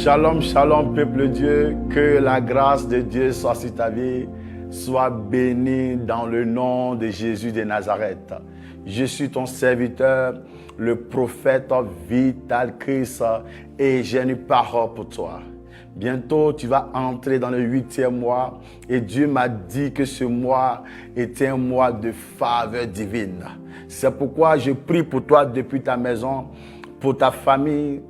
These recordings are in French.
Shalom, shalom, peuple de Dieu. Que la grâce de Dieu soit sur ta vie. Sois béni dans le nom de Jésus de Nazareth. Je suis ton serviteur, le prophète Vital Christ, et j'ai une parole pour toi. Bientôt, tu vas entrer dans le 8e mois et Dieu m'a dit que ce mois était un mois de faveur divine. C'est pourquoi je prie pour toi depuis ta maison, pour ta famille,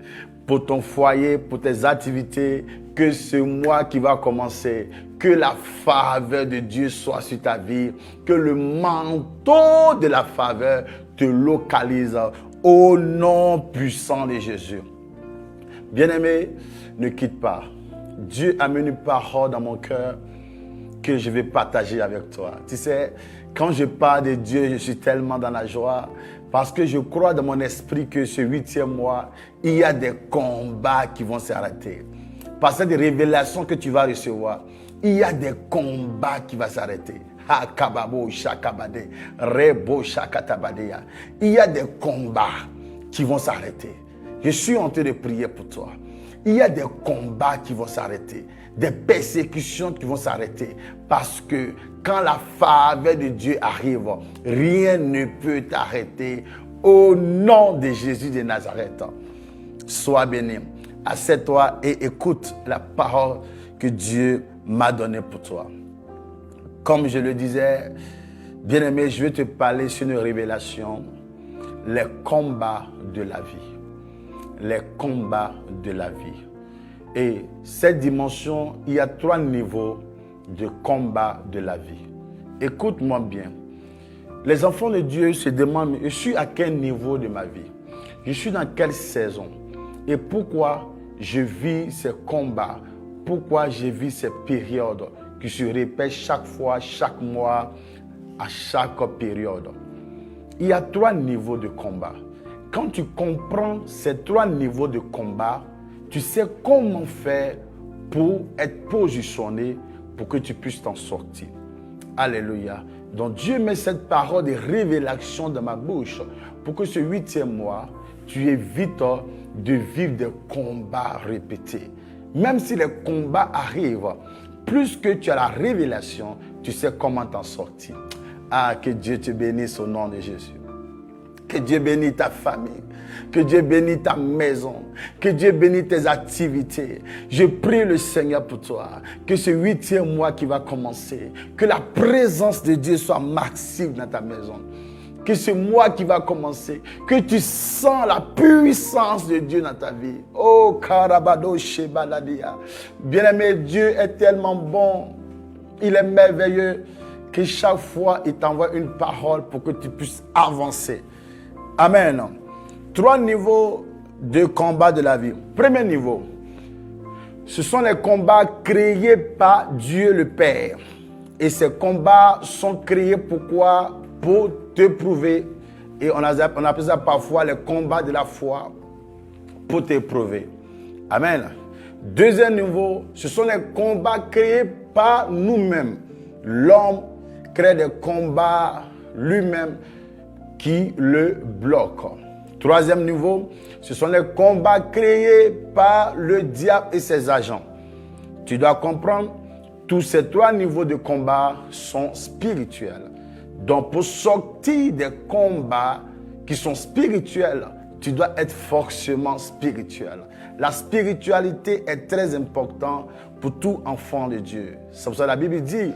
pour ton foyer, pour tes activités, que ce mois qui va commencer, que la faveur de Dieu soit sur ta vie, que le manteau de la faveur te localise au nom puissant de Jésus. Bien-aimé, ne quitte pas. Dieu a mis une parole dans mon cœur que je vais partager avec toi. Tu sais, quand je parle de Dieu, je suis tellement dans la joie parce que je crois dans mon esprit que ce 8e mois, il y a des combats qui vont s'arrêter. Par cette révélation que tu vas recevoir, il y a des combats qui vont s'arrêter. Il y a des combats qui vont s'arrêter. Je suis en train de prier pour toi. Il y a des combats qui vont s'arrêter, des persécutions qui vont s'arrêter. Parce que quand la faveur de Dieu arrive, rien ne peut t'arrêter. Au nom de Jésus de Nazareth, sois béni. Assieds-toi et écoute la parole que Dieu m'a donnée pour toi. Comme je le disais, bien-aimé, je vais te parler sur une révélation, les combats de la vie. Les combats de la vie. Et cette dimension, il y a 3 niveaux de combat de la vie. Écoute-moi bien. Les enfants de Dieu se demandent, je suis à quel niveau de ma vie? Je suis dans quelle saison? Et pourquoi je vis ces combats? Pourquoi je vis ces périodes qui se répètent chaque fois, chaque mois, à chaque période? Il y a 3 niveaux de combat. Quand tu comprends ces 3 niveaux de combat, tu sais comment faire pour être positionné pour que tu puisses t'en sortir. Alléluia. Donc Dieu met cette parole de révélation dans ma bouche pour que ce 8e mois, tu évites de vivre des combats répétés. Même si les combats arrivent, plus que tu as la révélation, tu sais comment t'en sortir. Ah, que Dieu te bénisse au nom de Jésus. Que Dieu bénisse ta famille, que Dieu bénisse ta maison, que Dieu bénisse tes activités. Je prie le Seigneur pour toi, que ce 8e mois qui va commencer, que la présence de Dieu soit massive dans ta maison. Que ce mois qui va commencer, que tu sens la puissance de Dieu dans ta vie. Oh, Karabado Shebaladia. Bien-aimé, Dieu est tellement bon, il est merveilleux, que chaque fois, il t'envoie une parole pour que tu puisses avancer. Amen. 3 niveaux de combat de la vie. Premier niveau, ce sont les combats créés par Dieu le Père. Et ces combats sont créés pourquoi? Pour te prouver. Et on appelle ça parfois les combats de la foi pour te prouver. Amen. Deuxième niveau, ce sont les combats créés par nous-mêmes. L'homme crée des combats lui-même qui le bloquent. Troisième niveau, ce sont les combats créés par le diable et ses agents. Tu dois comprendre, tous ces 3 niveaux de combat sont spirituels. Donc pour sortir des combats qui sont spirituels, tu dois être forcément spirituel. La spiritualité est très importante pour tout enfant de Dieu. C'est pour ça que la Bible dit,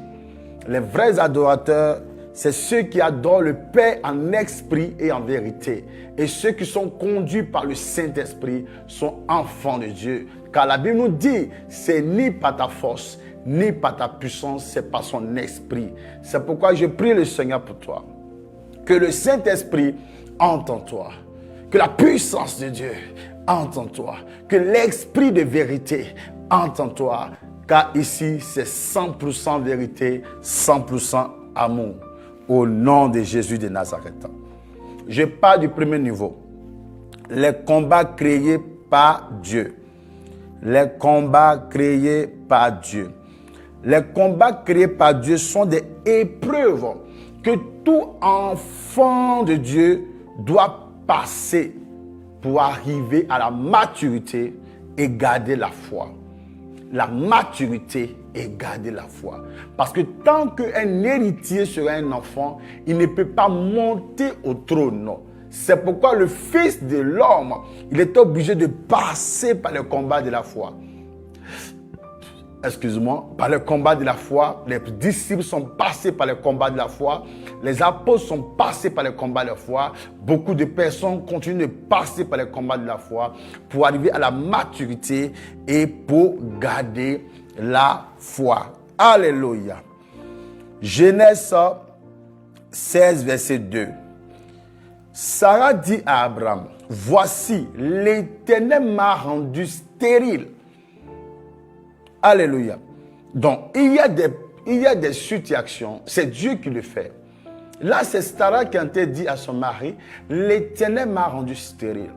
les vrais adorateurs, c'est ceux qui adorent le Père en esprit et en vérité. Et ceux qui sont conduits par le Saint-Esprit sont enfants de Dieu. Car la Bible nous dit, c'est ni par ta force, ni par ta puissance, c'est par son esprit. C'est pourquoi je prie le Seigneur pour toi. Que le Saint-Esprit entre en toi. Que la puissance de Dieu entre en toi. Que l'esprit de vérité entre en toi. Car ici, c'est 100% vérité, 100% amour. Au nom de Jésus de Nazareth. Je parle du premier niveau. Les combats créés par Dieu. Les combats créés par Dieu. Les combats créés par Dieu sont des épreuves que tout enfant de Dieu doit passer pour arriver à la maturité et garder la foi. La maturité et garder la foi. Parce que tant qu'un héritier sera un enfant, il ne peut pas monter au trône. C'est pourquoi le Fils de l'homme, il est obligé de passer par le combat de la foi. Excuse-moi, par le combat de la foi, les disciples sont passés par le combat de la foi, les apôtres sont passés par le combat de la foi, beaucoup de personnes continuent de passer par le combat de la foi pour arriver à la maturité et pour garder la foi. Alléluia. Genèse 16, verset 2. Sarah dit à Abraham, voici, l'Éternel m'a rendu stérile. Alléluia. Donc, il y a des situations, c'est Dieu qui le fait. Là, c'est Sarah qui a dit à son mari, l'Éternel m'a rendu stérile.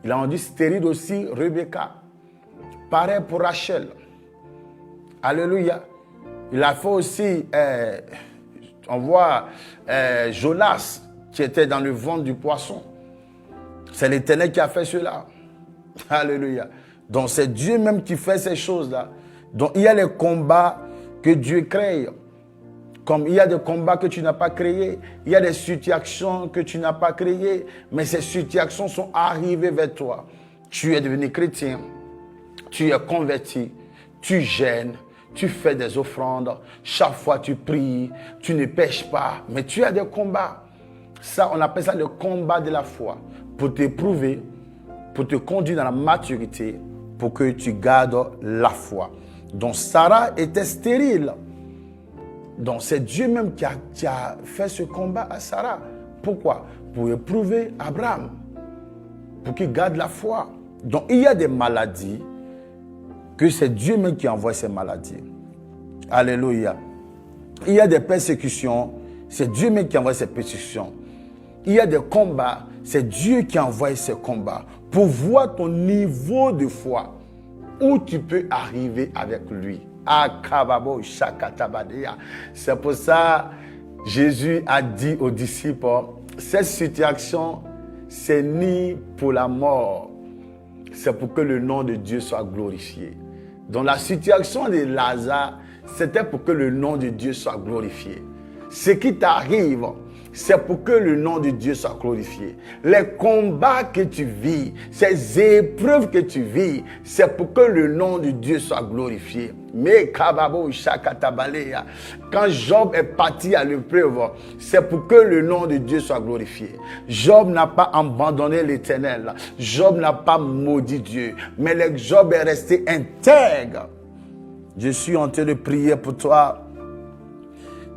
Il a rendu stérile aussi Rebecca. Pareil pour Rachel. Alléluia. Il a fait aussi, on voit Jonas qui était dans le ventre du poisson. C'est l'Éternel qui a fait cela. Alléluia. Donc c'est Dieu même qui fait ces choses-là. Donc il y a les combats que Dieu crée. Comme il y a des combats que tu n'as pas créés. Il y a des situations que tu n'as pas créées. Mais ces situations sont arrivées vers toi. Tu es devenu chrétien. Tu es converti. Tu gênes. Tu fais des offrandes. Chaque fois tu pries. Tu ne pêches pas. Mais tu as des combats. Ça, on appelle ça le combat de la foi. Pour t'éprouver. Pour te conduire dans la maturité. Pour que tu gardes la foi. Donc Sarah était stérile. Donc c'est Dieu même qui a fait ce combat à Sarah. Pourquoi? Pour éprouver Abraham. Pour qu'il garde la foi. Donc il y a des maladies que c'est Dieu même qui envoie ces maladies. Alléluia. Il y a des persécutions, c'est Dieu même qui envoie ces persécutions. Il y a des combats, c'est Dieu qui envoie ces combats. Pour voir ton niveau de foi, où tu peux arriver avec lui. C'est pour ça que Jésus a dit aux disciples, cette situation, c'est ni pour la mort, c'est pour que le nom de Dieu soit glorifié. Dans la situation de Lazare, c'était pour que le nom de Dieu soit glorifié. Ce qui t'arrive, c'est pour que le nom de Dieu soit glorifié. Les combats que tu vis, ces épreuves que tu vis, c'est pour que le nom de Dieu soit glorifié. Mais quand Job est parti à l'épreuve, c'est pour que le nom de Dieu soit glorifié. Job n'a pas abandonné l'Éternel. Job n'a pas maudit Dieu. Mais Job est resté intègre. Je suis en train de prier pour toi.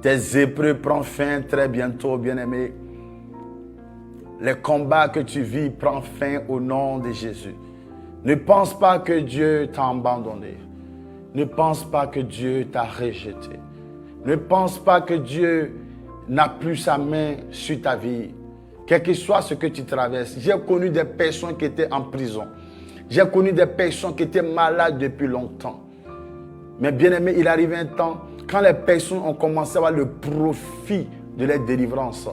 Tes épreuves prennent fin très bientôt, bien-aimé. Les combats que tu vis prennent fin au nom de Jésus. Ne pense pas que Dieu t'a abandonné. Ne pense pas que Dieu t'a rejeté. Ne pense pas que Dieu n'a plus sa main sur ta vie. Quel que soit ce que tu traverses. J'ai connu des personnes qui étaient en prison. J'ai connu des personnes qui étaient malades depuis longtemps. Mais bien-aimé, il arrive un temps, quand les personnes ont commencé à avoir le profit de leur délivrance,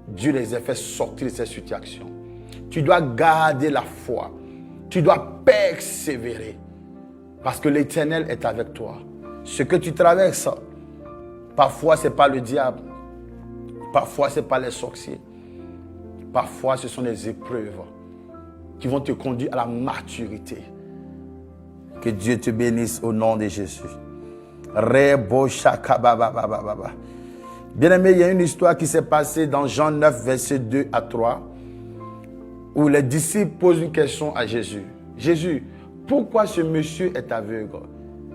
Dieu les a fait sortir de cette situation. Tu dois garder la foi. Tu dois persévérer. Parce que l'Éternel est avec toi. Ce que tu traverses, parfois ce n'est pas le diable. Parfois ce n'est pas les sorciers. Parfois ce sont les épreuves qui vont te conduire à la maturité. Que Dieu te bénisse au nom de Jésus. Bien-aimé, il y a une histoire qui s'est passée dans Jean 9, verset 2 à 3, où les disciples posent une question à Jésus. Jésus, pourquoi ce monsieur est aveugle?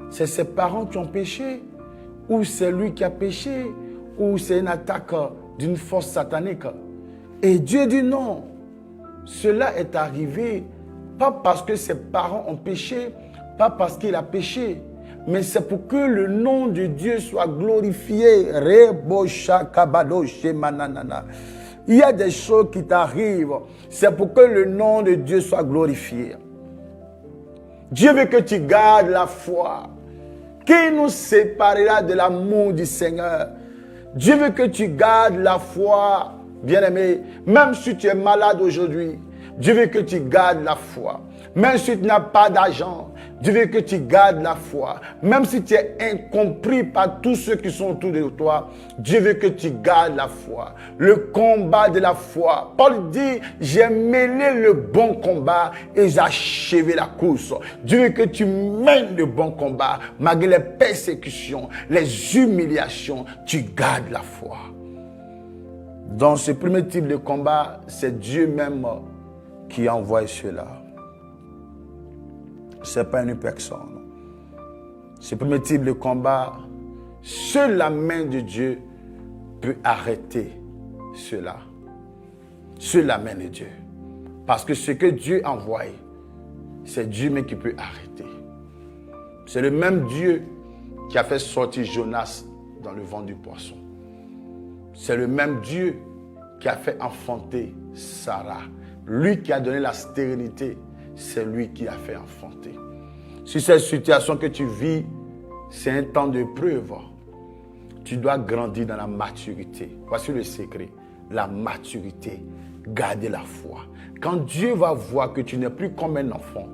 C'est ses parents qui ont péché? Ou c'est lui qui a péché? Ou c'est une attaque d'une force satanique? Et Dieu dit non. Cela est arrivé pas parce que ses parents ont péché, pas parce qu'il a péché, mais c'est pour que le nom de Dieu soit glorifié. Il y a des choses qui t'arrivent, c'est pour que le nom de Dieu soit glorifié. Dieu veut que tu gardes la foi. Qui nous séparera de l'amour du Seigneur? Dieu veut que tu gardes la foi, bien-aimé. Même si tu es malade aujourd'hui, Dieu veut que tu gardes la foi. Même si tu n'as pas d'argent, Dieu veut que tu gardes la foi. Même si tu es incompris par tous ceux qui sont autour de toi, Dieu veut que tu gardes la foi. Le combat de la foi. Paul dit, j'ai mené le bon combat et j'ai achevé la course. Dieu veut que tu mènes le bon combat. Malgré les persécutions, les humiliations, tu gardes la foi. Dans ce premier type de combat, c'est Dieu même qui envoie cela. Ce n'est pas une personne. Ce premier type de combat, seule la main de Dieu peut arrêter cela. Seule la main de Dieu. Parce que ce que Dieu envoie, c'est Dieu même qui peut arrêter. C'est le même Dieu qui a fait sortir Jonas dans le ventre du poisson. C'est le même Dieu qui a fait enfanter Sarah. Lui qui a donné la stérilité, c'est lui qui a fait enfanter. Si cette situation que tu vis, c'est un temps de preuve, tu dois grandir dans la maturité. Voici le secret, la maturité, garder la foi. Quand Dieu va voir que tu n'es plus comme un enfant,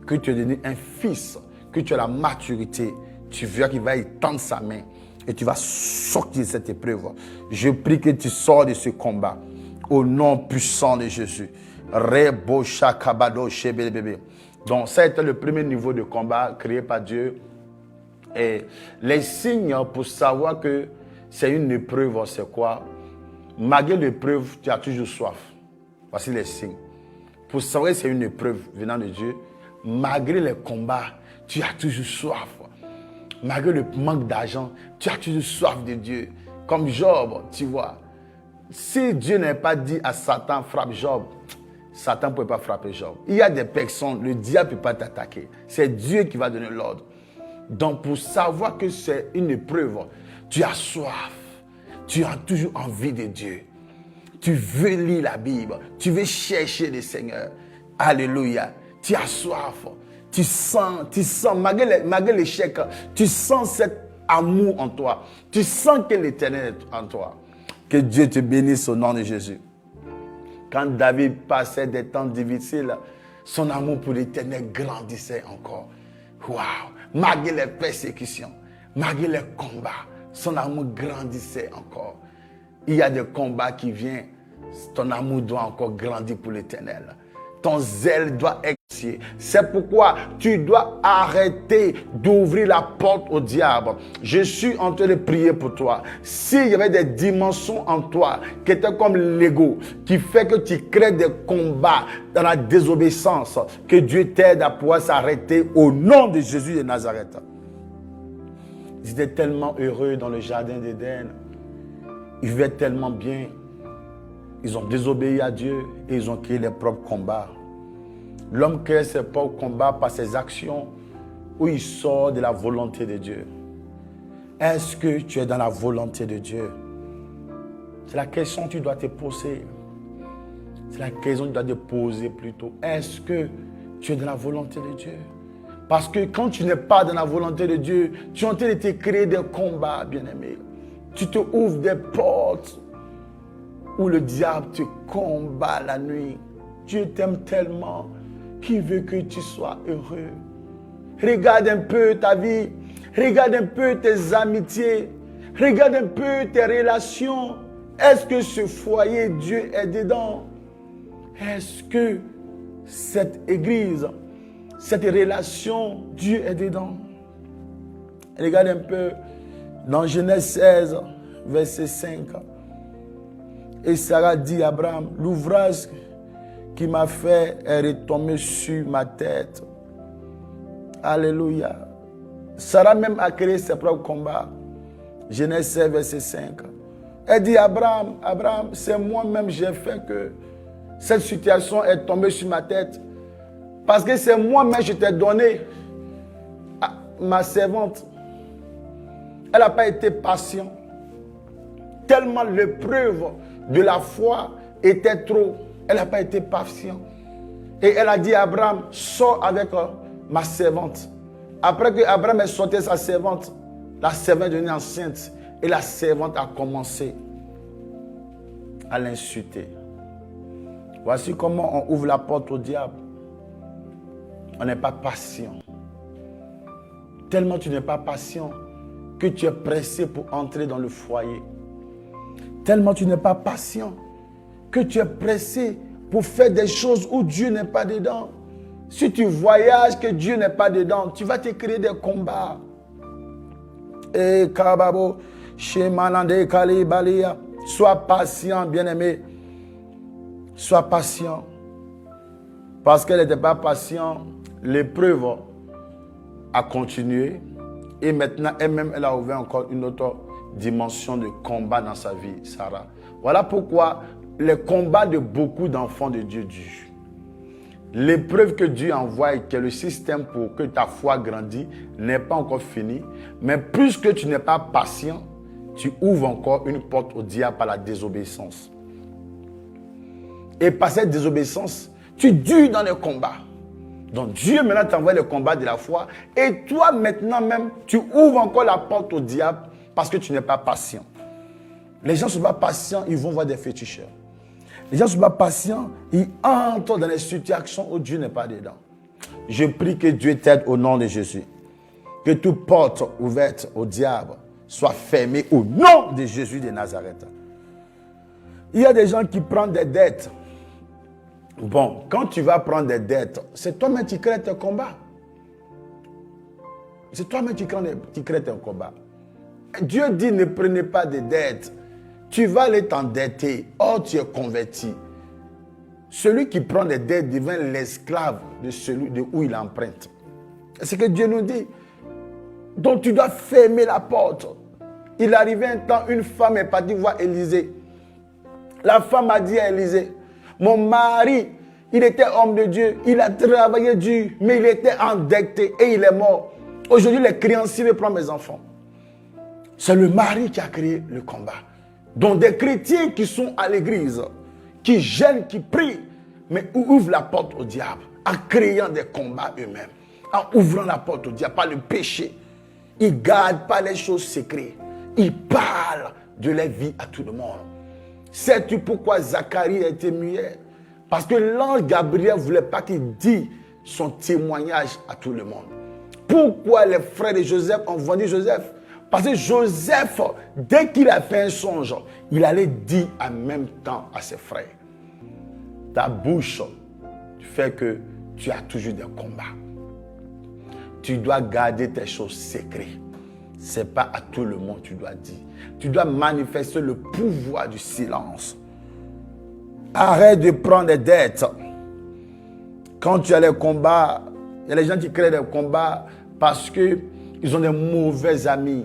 que tu es devenu un fils, que tu as la maturité, tu verras qu'il va étendre sa main et tu vas sortir de cette épreuve. Je prie que tu sors de ce combat au nom puissant de Jésus. Donc ça a été le premier niveau de combat créé par Dieu. Et les signes pour savoir que c'est une épreuve, c'est quoi? Malgré l'épreuve, tu as toujours soif. Voici les signes. Pour savoir que c'est une épreuve venant de Dieu, malgré les combats, tu as toujours soif. Malgré le manque d'argent, tu as toujours soif de Dieu. Comme Job, tu vois. Si Dieu n'avait pas dit à Satan, frappe Job, Satan ne pouvait pas frapper Job. Il y a des personnes, le diable ne peut pas t'attaquer. C'est Dieu qui va donner l'ordre. Donc pour savoir que c'est une épreuve, tu as soif. Tu as toujours envie de Dieu. Tu veux lire la Bible. Tu veux chercher le Seigneur. Alléluia. Tu as soif. Tu sens, malgré l'échec, tu sens cet amour en toi. Tu sens que l'Éternel est en toi. Que Dieu te bénisse au nom de Jésus. Quand David passait des temps difficiles, son amour pour l'Éternel grandissait encore. Waouh! Malgré les persécutions, malgré les combats, son amour grandissait encore. Il y a des combats qui viennent, ton amour doit encore grandir pour l'Éternel. Ton zèle doit exister. C'est pourquoi tu dois arrêter d'ouvrir la porte au diable. Je suis en train de prier pour toi. S'il y avait des dimensions en toi qui étaient comme l'ego, qui fait que tu crées des combats dans la désobéissance, que Dieu t'aide à pouvoir s'arrêter au nom de Jésus de Nazareth. Ils étaient tellement heureux dans le jardin d'Éden. Ils vivaient tellement bien. Ils ont désobéi à Dieu et ils ont créé leurs propres combats. L'homme crée ses propres combats par ses actions où il sort de la volonté de Dieu. Est-ce que tu es dans la volonté de Dieu? C'est la question que tu dois te poser. C'est la question que tu dois te poser plutôt. Est-ce que tu es dans la volonté de Dieu? Parce que quand tu n'es pas dans la volonté de Dieu, tu es en train de te créer des combats, bien-aimé. Tu te ouvres des portes où le diable te combat la nuit. Dieu t'aime tellement qu'il veut que tu sois heureux. Regarde un peu ta vie. Regarde un peu tes amitiés. Regarde un peu tes relations. Est-ce que ce foyer, Dieu est dedans? Est-ce que cette église, cette relation, Dieu est dedans? Regarde un peu dans Genèse 16, verset 5. Et Sarah dit à Abraham, l'ouvrage qui m'a fait est retombé sur ma tête. Alléluia. Sarah même a créé ses propres combats. Genèse 16, verset 5. Elle dit à Abraham, Abraham, c'est moi-même j'ai fait que cette situation est tombée sur ma tête. Parce que c'est moi-même je t'ai donné ma servante. Elle n'a pas été patiente. Tellement l'épreuve de la foi était trop. Elle n'a pas été patiente. Et elle a dit à Abraham, sors avec ma servante. Après que Abraham ait sorti sa servante, la servante est devenue enceinte. Et la servante a commencé à l'insulter. Voici comment on ouvre la porte au diable. on n'est pas patient. Tellement tu n'es pas patient que tu es pressé pour entrer dans le foyer. Tellement tu n'es pas patient que tu es pressé pour faire des choses où Dieu n'est pas dedans. Si tu voyages que Dieu n'est pas dedans, tu vas te créer des combats. Et Kababo, Shemanande Kalibalia, sois patient, bien-aimé. Sois patient. Parce qu'elle n'était pas patiente, l'épreuve a continué. Et maintenant, elle-même, elle a ouvert encore une autre dimension de combat dans sa vie, Sarah. Voilà pourquoi les combats de beaucoup d'enfants de Dieu durent. L'épreuve que Dieu envoie et qui est le système pour que ta foi grandisse n'est pas encore fini. Mais puisque tu n'es pas patient, tu ouvres encore une porte au diable par la désobéissance. Et par cette désobéissance, tu dures dans les combats. Donc Dieu maintenant t'envoie le combat de la foi. Et toi maintenant même, tu ouvres encore la porte au diable parce que tu n'es pas patient. Les gens ne sont pas patients, ils vont voir des féticheurs. Les gens ne sont pas patients, ils entrent dans les situations où Dieu n'est pas dedans. Je prie que Dieu t'aide au nom de Jésus. Que toute porte ouverte au diable soit fermée au nom de Jésus de Nazareth. Il y a des gens qui prennent des dettes. Bon, quand tu vas prendre des dettes, c'est toi-même qui crées tes combats. C'est toi-même qui crées tes combats. Dieu dit ne prenez pas de dettes. Tu vas aller t'endetter. Or, tu es converti. Celui qui prend des dettes devient l'esclave de celui de où il emprunte. C'est ce que Dieu nous dit. Donc, tu dois fermer la porte. Il arrivait un temps, une femme est partie voir Élisée. La femme a dit à Élisée, mon mari, il était homme de Dieu, il a travaillé dur, mais il était endetté et il est mort. Aujourd'hui, les créanciers veulent prendre mes enfants. C'est le mari qui a créé le combat. Donc des chrétiens qui sont à l'église, qui gênent, qui prient, mais ouvrent la porte au diable en créant des combats eux-mêmes, en ouvrant la porte au diable par le péché. Ils ne gardent pas les choses secrètes. Ils parlent de leur vie à tout le monde. Sais-tu pourquoi Zacharie a été muet? Parce que l'ange Gabriel ne voulait pas qu'il dise son témoignage à tout le monde. Pourquoi les frères de Joseph ont vendu Joseph? Parce que Joseph, dès qu'il a fait un songe, il allait dire en même temps à ses frères. Ta bouche fait que tu as toujours des combats. Tu dois garder tes choses secrètes. Ce n'est pas à tout le monde que tu dois dire. Tu dois manifester le pouvoir du silence. Arrête de prendre des dettes. Quand tu as les combats, il y a les gens qui créent des combats parce qu'ils ont des mauvais amis.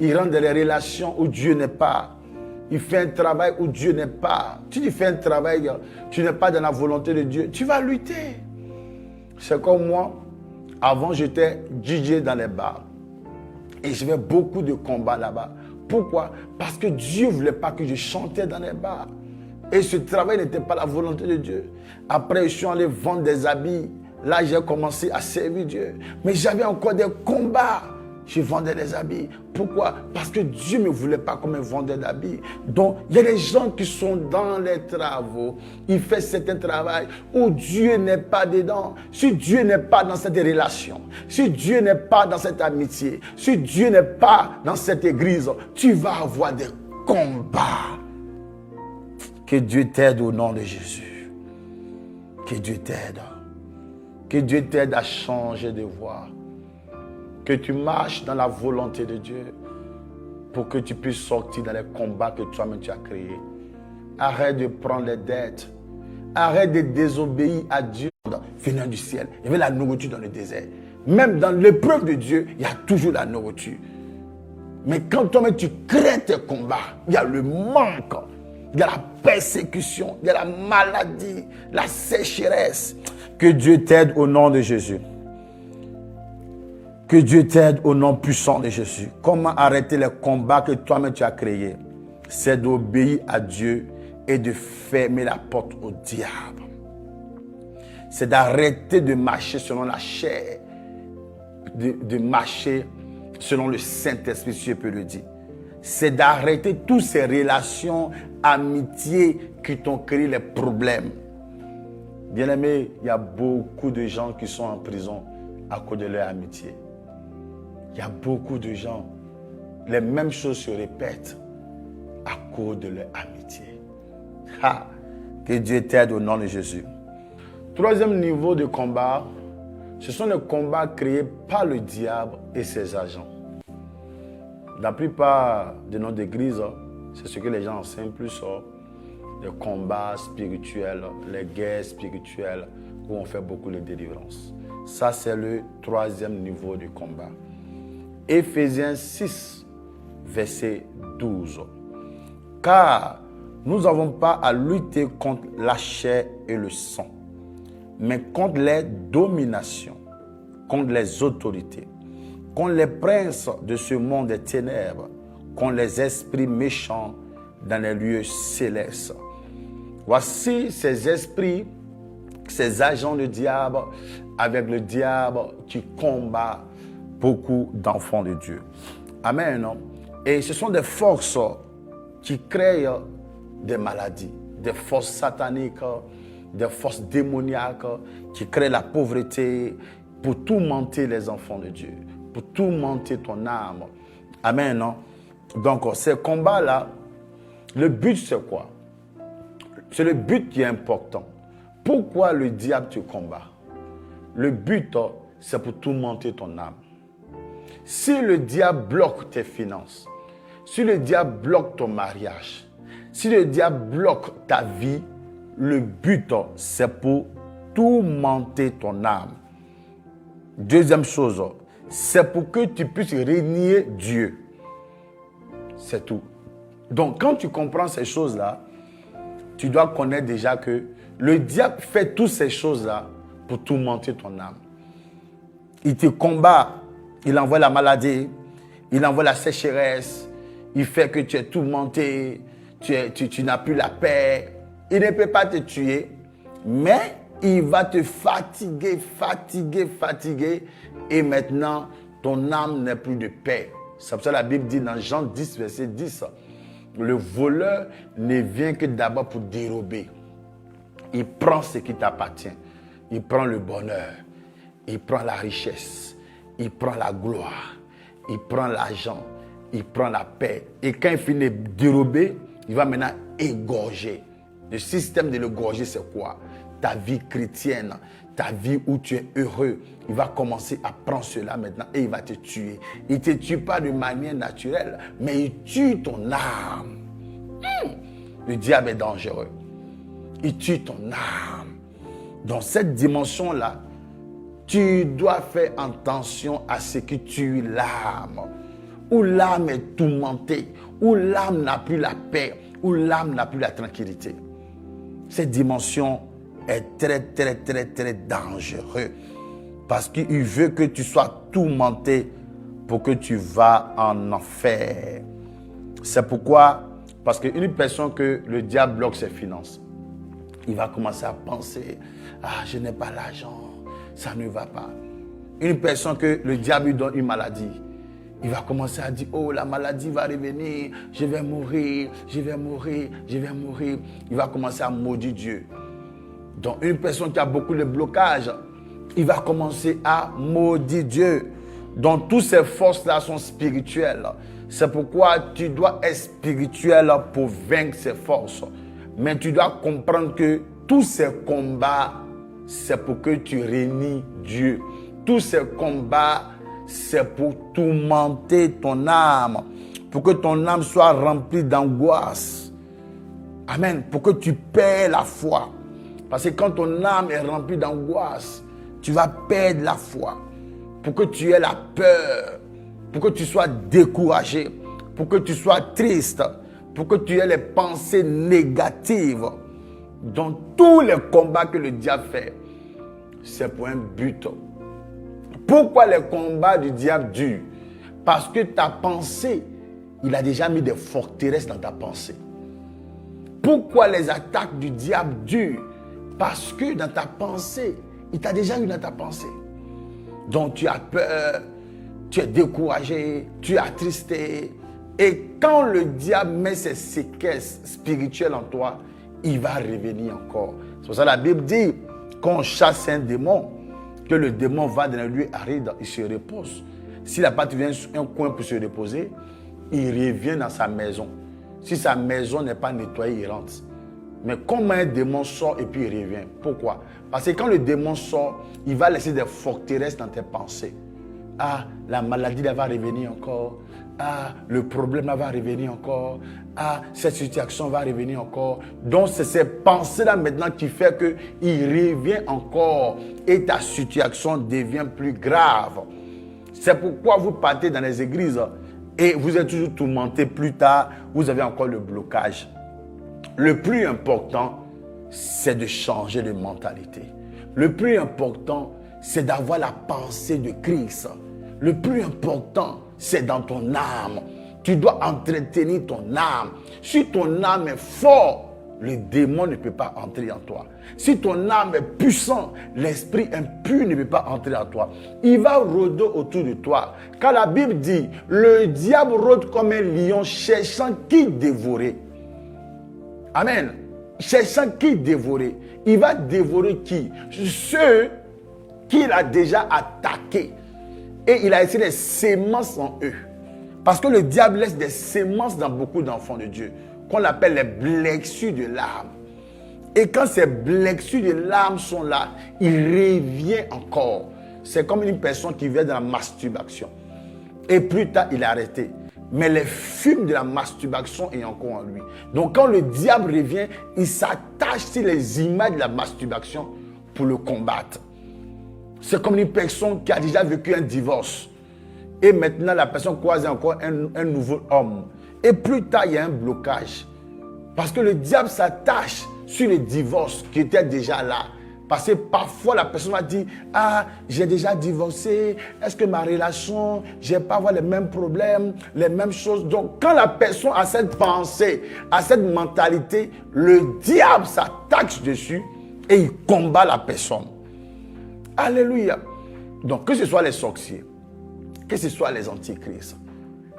Ils rentrent dans des relations où Dieu n'est pas. Ils font un travail où Dieu n'est pas. Si tu fais un travail, tu n'es pas dans la volonté de Dieu, tu vas lutter. C'est comme moi. Avant, j'étais DJ dans les bars. Et j'avais beaucoup de combats là-bas. Pourquoi? Parce que Dieu ne voulait pas que je chantais dans les bars. Et ce travail n'était pas la volonté de Dieu. Après, je suis allé vendre des habits. Là, j'ai commencé à servir Dieu. Mais j'avais encore des combats. Je vendais des habits. Pourquoi? Parce que Dieu ne voulait pas qu'on me vendait d'habits. Donc, il y a des gens qui sont dans les travaux. Ils font certains travail où Dieu n'est pas dedans. Si Dieu n'est pas dans cette relation, si Dieu n'est pas dans cette amitié, si Dieu n'est pas dans cette église, tu vas avoir des combats. Que Dieu t'aide au nom de Jésus. Que Dieu t'aide. Que Dieu t'aide à changer de voie. Que tu marches dans la volonté de Dieu pour que tu puisses sortir dans les combats que toi-même tu as créés. Arrête de prendre les dettes. Arrête de désobéir à Dieu venant du ciel. Il y avait la nourriture dans le désert. Même dans l'épreuve de Dieu, il y a toujours la nourriture. Mais quand toi-même tu crées tes combats, il y a le manque, il y a la persécution, il y a la maladie, la sécheresse. Que Dieu t'aide au nom de Jésus. Que Dieu t'aide au nom puissant de Jésus. Comment arrêter les combats que toi-même tu as créés? C'est d'obéir à Dieu et de fermer la porte au diable. C'est d'arrêter de marcher selon la chair, de marcher selon le Saint-Esprit, si je peux le dire. C'est d'arrêter toutes ces relations, amitiés qui t'ont créé les problèmes. Bien-aimés, il y a beaucoup de gens qui sont en prison à cause de leur amitié. Il y a beaucoup de gens, les mêmes choses se répètent à cause de leur amitié. Ah, que Dieu t'aide au nom de Jésus. Troisième niveau de combat, ce sont les combats créés par le diable et ses agents. La plupart de nos églises, c'est ce que les gens enseignent plus, les combats spirituels, les guerres spirituelles, où on fait beaucoup de délivrances. Ça, c'est le troisième niveau du combat. Éphésiens 6, verset 12. Car nous n'avons pas à lutter contre la chair et le sang, mais contre les dominations, contre les autorités, contre les princes de ce monde des ténèbres, contre les esprits méchants dans les lieux célestes. Voici ces esprits, ces agents de diable, avec le diable qui combat beaucoup d'enfants de Dieu. Amen. Et ce sont des forces qui créent des maladies, des forces sataniques, des forces démoniaques qui créent la pauvreté pour tourmenter les enfants de Dieu, pour tourmenter ton âme. Amen. Donc, ces combats-là, le but, c'est quoi? C'est le but qui est important. Pourquoi le diable te combat? Le but, c'est pour tourmenter ton âme. Si le diable bloque tes finances, si le diable bloque ton mariage, si le diable bloque ta vie, le but, c'est pour tourmenter ton âme. Deuxième chose, c'est pour que tu puisses régner Dieu. C'est tout. Donc, quand tu comprends ces choses-là, tu dois connaître déjà que le diable fait toutes ces choses-là pour tourmenter ton âme. Il te combat, il envoie la maladie, il envoie la sécheresse, il fait que tu es tourmenté, tu n'as plus la paix. Il ne peut pas te tuer, mais il va te fatiguer, et maintenant, ton âme n'a plus de paix. C'est pour ça que la Bible dit dans Jean 10, verset 10, le voleur ne vient que d'abord pour dérober. Il prend ce qui t'appartient. Il prend le bonheur. Il prend la richesse. Il prend la gloire. Il prend l'argent. Il prend la paix. Et quand il finit de dérober, il va maintenant égorger. Le système de l'égorger, c'est quoi? Ta vie chrétienne, ta vie où tu es heureux. Il va commencer à prendre cela maintenant et il va te tuer. Il ne te tue pas de manière naturelle, mais il tue ton âme. Le diable est dangereux. Il tue ton âme. Dans cette dimension-là, tu dois faire attention à ce qui tue l'âme. Où l'âme est tourmentée, où l'âme n'a plus la paix, où l'âme n'a plus la tranquillité. Cette dimension est très dangereux. Parce qu'il veut que tu sois tourmenté pour que tu vas en enfer. C'est pourquoi, parce qu'une personne que le diable bloque ses finances, il va commencer à penser, ah, je n'ai pas l'argent, ça ne va pas. Une personne que le diable lui donne une maladie, il va commencer à dire, oh, la maladie va revenir, je vais mourir. Il va commencer à maudire Dieu. Donc, une personne qui a beaucoup de blocages, il va commencer à maudire Dieu. Donc, toutes ces forces-là sont spirituelles. C'est pourquoi tu dois être spirituel pour vaincre ces forces. Mais tu dois comprendre que tous ces combats, c'est pour que tu régnes Dieu. Tous ces combats, c'est pour tourmenter ton âme. Pour que ton âme soit remplie d'angoisse. Amen. Pour que tu perds la foi. Parce que quand ton âme est remplie d'angoisse, tu vas perdre la foi. Pour que tu aies la peur. Pour que tu sois découragé. Pour que tu sois triste. Pour que tu aies les pensées négatives. Dans tous les combats que le diable fait, c'est pour un but. Pourquoi les combats du diable durent? Parce que ta pensée, il a déjà mis des forteresses dans ta pensée. Pourquoi les attaques du diable durent? Parce que dans ta pensée, il t'a déjà eu dans ta pensée. Donc tu as peur, tu es découragé, tu es attristé. Et quand le diable met ses séquelles spirituelles en toi, il va revenir encore. C'est pour ça que la Bible dit, Quand on chasse un démon, que le démon va dans un lieu aride, il se repose. S'il n'a pas trouvé un coin pour se reposer, il revient dans sa maison. Si sa maison n'est pas nettoyée, il rentre. Mais comment un démon sort et puis il revient? Pourquoi? Parce que quand le démon sort, il va laisser des forteresses dans tes pensées. Ah, la maladie va revenir encore. Ah, le problème va revenir encore. Ah, cette situation va revenir encore. Donc, c'est ces pensées-là maintenant qui fait qu'il revient encore et ta situation devient plus grave. C'est pourquoi vous partez dans les églises et vous êtes toujours tourmenté plus tard. Vous avez encore le blocage. Le plus important, c'est de changer de mentalité. Le plus important, c'est d'avoir la pensée de Christ. Le plus important, c'est dans ton âme. Tu dois entretenir ton âme. Si ton âme est forte, le démon ne peut pas entrer en toi. Si ton âme est puissante, l'esprit impur ne peut pas entrer en toi. Il va rôder autour de toi. Car la Bible dit, le diable rôde comme un lion cherchant qui dévorer. Amen. Cherchant qui dévorer. Il va dévorer qui? Ceux qu'il a déjà attaqués. Et il a laissé des sémences en eux. Parce que le diable laisse des sémences dans beaucoup d'enfants de Dieu, qu'on appelle les blessures de l'âme. Et quand ces blessures de l'âme sont là, il revient encore. C'est comme une personne qui vient dans la masturbation. Et plus tard, il est arrêté. Mais les fumes de la masturbation est encore en lui. Donc quand le diable revient, il s'attache sur les images de la masturbation pour le combattre. C'est comme une personne qui a déjà vécu un divorce. Et maintenant, la personne croise encore un nouveau homme. Et plus tard, il y a un blocage. Parce que le diable s'attache sur le divorce qui était déjà là. Parce que parfois, la personne va dire, ah, j'ai déjà divorcé. Est-ce que ma relation, je ne vais pas avoir les mêmes problèmes, les mêmes choses. Donc, quand la personne a cette pensée, a cette mentalité, le diable s'attache dessus et il combat la personne. Alléluia. Donc, que ce soit les sorciers, que ce soit les antichrists,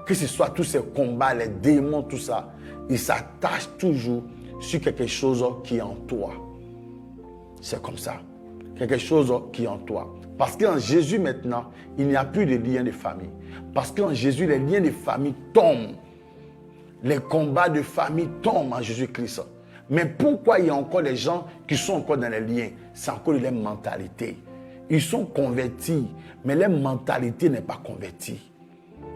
que ce soit tous ces combats, les démons, tout ça, ils s'attachent toujours sur quelque chose qui est en toi. C'est comme ça. Quelque chose qui est en toi. Parce qu'en Jésus maintenant, il n'y a plus de liens de famille. Parce qu'en Jésus, les liens de famille tombent. Les combats de famille tombent en Jésus-Christ. Mais pourquoi il y a encore des gens qui sont encore dans les liens? C'est encore leur mentalité. Ils sont convertis, mais leur mentalité n'est pas convertie.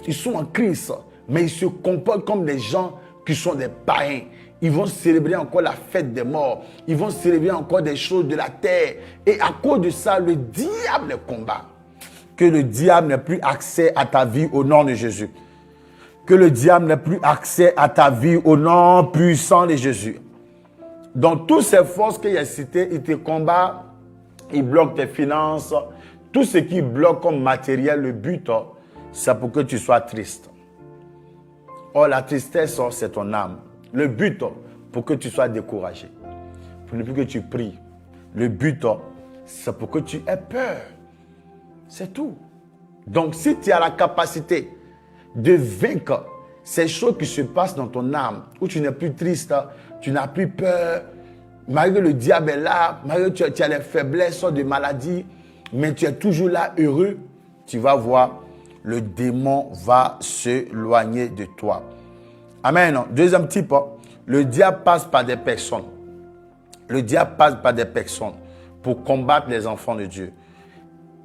Ils sont en Christ, mais ils se comportent comme des gens qui sont des païens. Ils vont célébrer encore la fête des morts. Ils vont célébrer encore des choses de la terre. Et à cause de ça, le diable les combat. Que le diable n'ait plus accès à ta vie au nom de Jésus. Que le diable n'ait plus accès à ta vie au nom puissant de Jésus. Donc, toutes ces forces qu'il a citées, ils te combattent. Ils bloquent tes finances. Tout ce qui bloque comme matériel, le but, c'est pour que tu sois triste. Or, la tristesse, c'est ton âme. Le but, pour que tu sois découragé. Pour ne plus que tu pries. Le but, c'est pour que tu aies peur. C'est tout. Donc, si tu as la capacité de vaincre ces choses qui se passent dans ton âme, où tu n'es plus triste, tu n'as plus peur, malgré le diable est là, malgré que tu as les faiblesses de maladie, mais tu es toujours là, heureux, tu vas voir, le démon va s'éloigner de toi. Amen. Deuxième type, le diable passe par des personnes. Le diable passe par des personnes pour combattre les enfants de Dieu.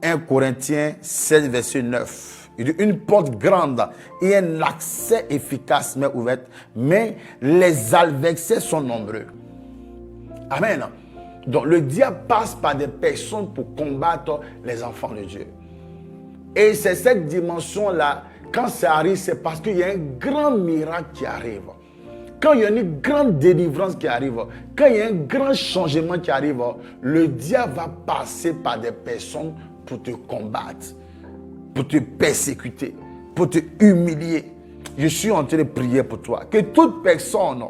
1 Corinthiens 16, verset 9. Il dit, une porte grande et un accès efficace mais ouverte, mais les adversaires sont nombreux. Amen. Donc le diable passe par des personnes pour combattre les enfants de Dieu. Et c'est cette dimension-là, quand ça arrive, c'est parce qu'il y a un grand miracle qui arrive. Quand il y a une grande délivrance qui arrive, quand il y a un grand changement qui arrive, le diable va passer par des personnes pour te combattre, pour te persécuter, pour te humilier. Je suis en train de prier pour toi. Que toute personne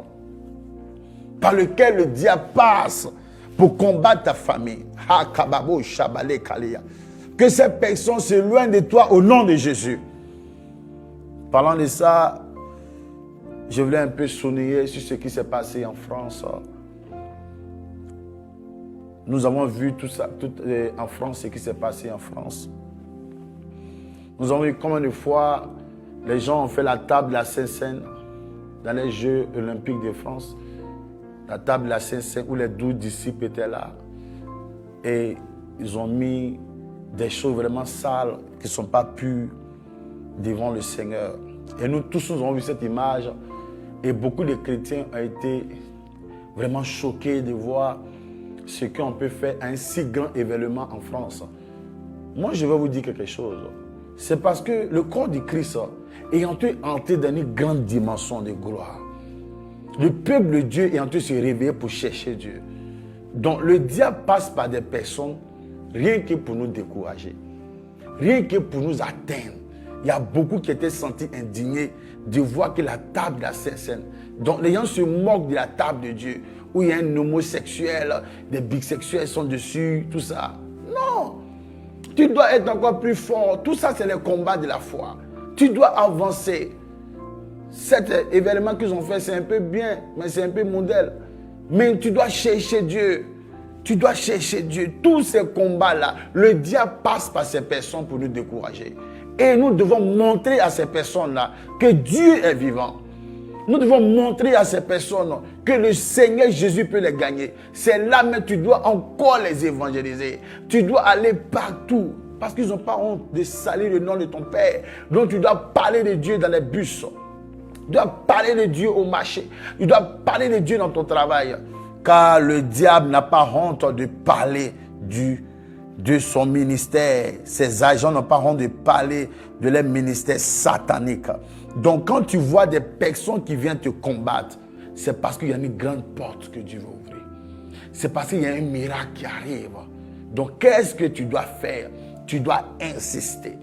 par laquelle le diable passe pour combattre ta famille, que ces personnes s'éloignent de toi au nom de Jésus. Parlant de ça, je voulais un peu souligner sur ce qui s'est passé en France. Nous avons vu tout ça en France, ce qui s'est passé en France. Nous avons vu combien de fois les gens ont fait la table de la Saint-Seine dans les Jeux olympiques de France. La table de la Saint-Seine où les 12 disciples étaient là. Et ils ont mis des choses vraiment sales qui ne sont pas pures devant le Seigneur. Et nous tous, nous avons vu cette image. Et beaucoup de chrétiens ont été vraiment choqués de voir ce qu'on peut faire à un si grand événement en France. Moi, je vais vous dire quelque chose. C'est parce que le corps du Christ est en train d'entrer dans une grande dimension de gloire. Le peuple de Dieu est en train de se réveiller pour chercher Dieu. Donc le diable passe par des personnes rien que pour nous décourager, rien que pour nous atteindre. Il y a beaucoup qui étaient sentis indignés de voir que la table de la Saint-Seine, donc les gens se moquent de la table de Dieu, où il y a un homosexuel, des bisexuels sont dessus, tout ça. Non! Tu dois être encore plus fort. Tout ça, c'est le combat de la foi. Tu dois avancer. Cet événement qu'ils ont fait, c'est un peu bien, mais c'est un peu modèle. Mais tu dois chercher Dieu. Tu dois chercher Dieu. Tous ces combats-là, le diable passe par ces personnes pour nous décourager. Et nous devons montrer à ces personnes-là que Dieu est vivant. Nous devons montrer à ces personnes que le Seigneur Jésus peut les gagner. C'est là, mais tu dois encore les évangéliser. Tu dois aller partout. Parce qu'ils n'ont pas honte de salir le nom de ton Père. Donc tu dois parler de Dieu dans les bus. Tu dois parler de Dieu au marché. Tu dois parler de Dieu dans ton travail. Car le diable n'a pas honte de parler de son ministère. Ses agents n'ont pas honte de parler de leur ministère satanique. Donc quand tu vois des personnes qui viennent te combattre, c'est parce qu'il y a une grande porte que Dieu veut ouvrir. C'est parce qu'il y a un miracle qui arrive. Donc qu'est-ce que tu dois faire? Tu dois insister.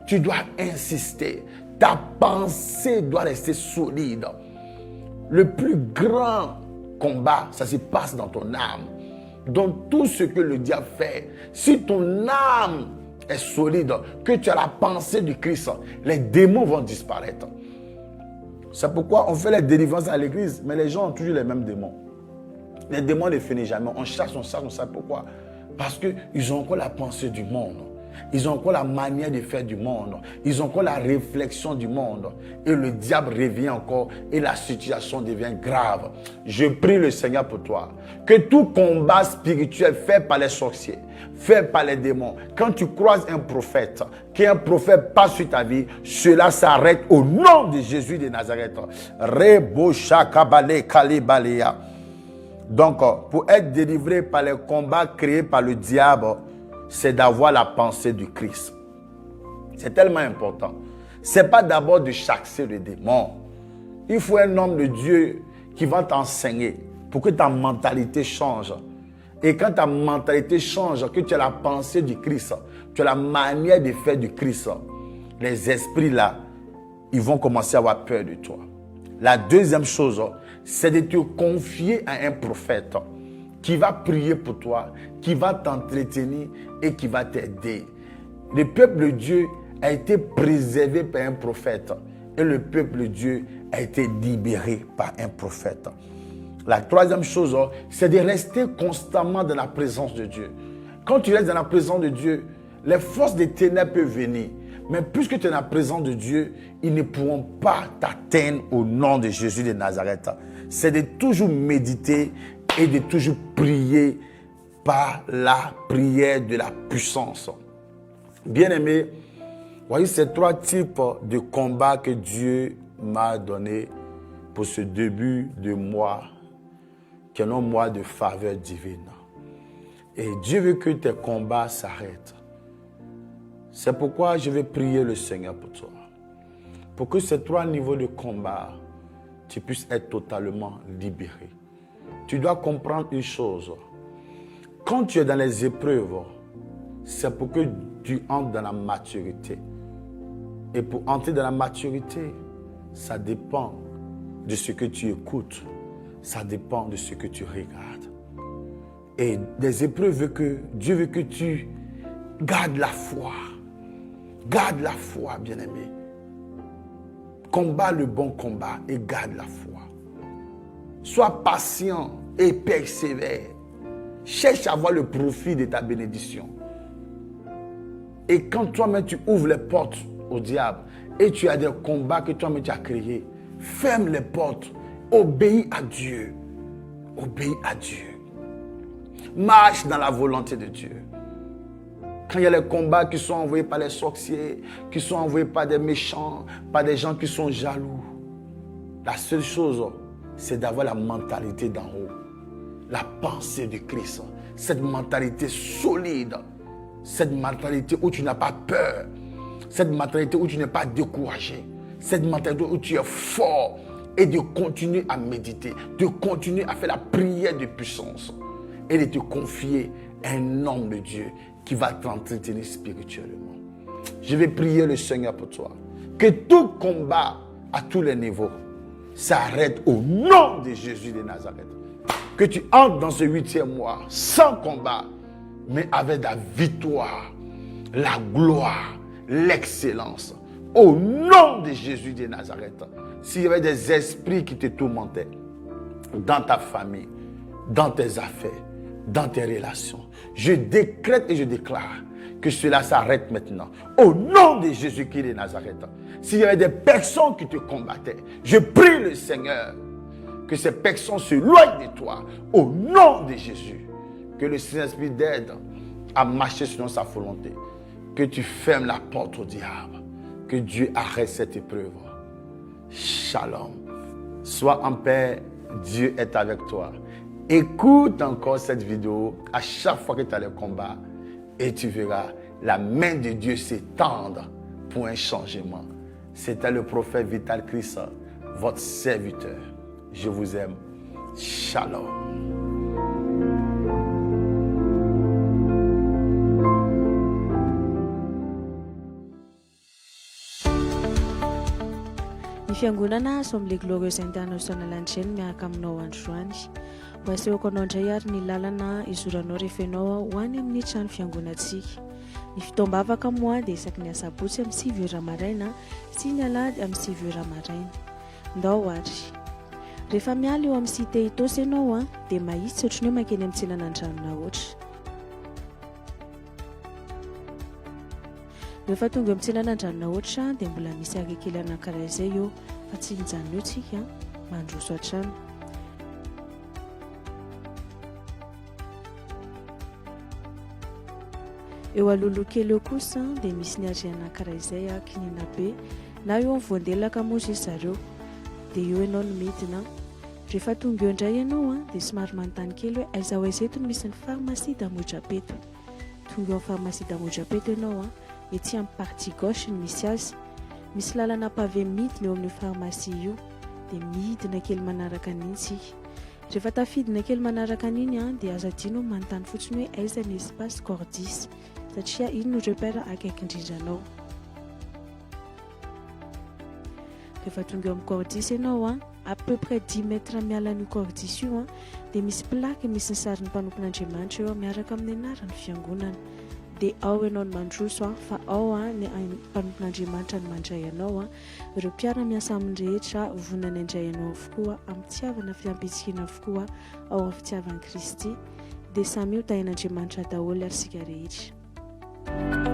Tu dois insister. Ta pensée doit rester solide. Le plus grand combat, ça se passe dans ton âme. Donc tout ce que le diable fait, si ton âme est solide, que tu as la pensée du Christ, les démons vont disparaître. C'est pourquoi on fait les délivrances à l'église, mais les gens ont toujours les mêmes démons. Les démons ne finissent jamais. On chasse. Pourquoi? Parce qu'ils ont encore la pensée du monde. Ils ont encore la manière de faire du monde. Ils ont encore la réflexion du monde. Et le diable revient encore et la situation devient grave. Je prie le Seigneur pour toi. Que tout combat spirituel fait par les sorciers, fait par les démons, quand tu croises un prophète, qu'un prophète passe sur ta vie, cela s'arrête au nom de Jésus de Nazareth. Donc, pour être délivré par les combats créés par le diable, c'est d'avoir la pensée du Christ. C'est tellement important. Ce n'est pas d'abord de chasser le démon. Il faut un homme de Dieu qui va t'enseigner pour que ta mentalité change. Et quand ta mentalité change, que tu as la pensée du Christ, tu as la manière de faire du Christ, les esprits là, ils vont commencer à avoir peur de toi. La deuxième chose, c'est de te confier à un prophète qui va prier pour toi, qui va t'entretenir et qui va t'aider. Le peuple de Dieu a été préservé par un prophète et le peuple de Dieu a été libéré par un prophète. La troisième chose, c'est de rester constamment dans la présence de Dieu. Quand tu restes dans la présence de Dieu, les forces des ténèbres peuvent venir. Mais puisque tu es dans la présence de Dieu, ils ne pourront pas t'atteindre au nom de Jésus de Nazareth. C'est de toujours méditer et de toujours prier par la prière de la puissance. Bien-aimés, voyez ces trois types de combats que Dieu m'a donné pour ce début de mois, qui est un mois de faveur divine. Et Dieu veut que tes combats s'arrêtent. C'est pourquoi je vais prier le Seigneur pour toi. Pour que ces trois niveaux de combat, tu puisses être totalement libéré. Tu dois comprendre une chose. Quand tu es dans les épreuves, c'est pour que tu entres dans la maturité. Et pour entrer dans la maturité, ça dépend de ce que tu écoutes. Ça dépend de ce que tu regardes. Et des épreuves Dieu veut que tu gardes la foi. Garde la foi, bien-aimé. Combat le bon combat et garde la foi. Sois patient et persévère. Cherche à voir le profit de ta bénédiction. Et quand toi-même tu ouvres les portes au diable et tu as des combats que toi-même tu as créés, ferme les portes. Obéis à Dieu. Obéis à Dieu. Marche dans la volonté de Dieu. Quand il y a les combats qui sont envoyés par les sorciers, qui sont envoyés par des méchants, par des gens qui sont jaloux, la seule chose, c'est d'avoir la mentalité d'en haut. La pensée de Christ. Cette mentalité solide. Cette mentalité où tu n'as pas peur. Cette mentalité où tu n'es pas découragé. Cette mentalité où tu es fort. Et de continuer à méditer. De continuer à faire la prière de puissance. Et de te confier à un homme de Dieu qui va t'entretenir spirituellement. Je vais prier le Seigneur pour toi. Que tout combat à tous les niveaux s'arrête au nom de Jésus de Nazareth. Que tu entres dans ce 8e mois sans combat, mais avec la victoire, la gloire, l'excellence. Au nom de Jésus de Nazareth. S'il y avait des esprits qui te tourmentaient dans ta famille, dans tes affaires, dans tes relations, je décrète et je déclare que cela s'arrête maintenant. Au nom de Jésus-Christ de Nazareth. S'il y avait des personnes qui te combattaient, je prie le Seigneur que ces personnes s'éloignent de toi. Au nom de Jésus. Que le Saint-Esprit t'aide à marcher selon sa volonté. Que tu fermes la porte au diable. Que Dieu arrête cette épreuve. Shalom. Sois en paix. Dieu est avec toi. Écoute encore cette vidéo à chaque fois que tu as le combat. Et tu verras la main de Dieu s'étendre pour un changement. C'était le prophète Vital Christ, votre serviteur. Je vous aime. Shalom. Ny fiangonana Assemblée Glorieuse International Andrainy miaraka aminao androany. Mba asehoko anao indray ary ny lalana izoranao rehefa ianao ho any amin'ny trano fiangonantsika. Ny fitaoam-bavaka moa dia isaky ny asabotsy amin'ny 7h maraina sy ny alahady amin'ny 7h maraina. Ndao ary. Rehefa miala eo amin'ny cité Itosy ianao dia mahitsy ohatran'ny hoe makeny amin'ny tsenan'Andranona ohatra. Rehefa tonga amin'ny tsenan'Andranona ohatra dia mbola misy akekely anankiray izay eo fa tsy hinjano eo tsika mandroso hatrany. Eo alohaloha kely eo kosa dia misy ny ary anankiray izay kinina be na eo amin'ny voandelaka moa izy zareo dia eo ianao no midina. Rehefa tonga eo indray ianao dia somary manontany kely hoe aiza ho aiza eto no misy ny pharmacie d'Amojapeto. Tonga eo amin'ny pharmacie d'Amojapeto ianao ety amin'ny partie gauche no misy azy. Misy lalana pavé midina eo amin'ny pharmacie io dia midina kely manaraka an'iny tsika. Rehefa tafidina kely manaraka an'iny dia aza adino manontany fotsiny hoe aiza ny espace Cordis satria iny no repère akaiky indrindranao. Rehefa tonga eo amin'ny Cordis ianao à peu près 10 mètres miala ny Cordis io dia misy plaque misy ny sarin'ny mpanompon'Andriamanitra eo miaraka amin'ny anaran'ny fiangonana. Dia ao ianao no mandroso fa ao ny mpanompon'Andriamanitra no mandray anao. Ireo mpiara-miasa aminy rehetra vonana indray anao avokoa amin'ny tiavana fiampitsihana avokoa ao amin'ny fitiavan'i Kristy dia samy io tahin'Andriamanitra daholo ary sika rehetra.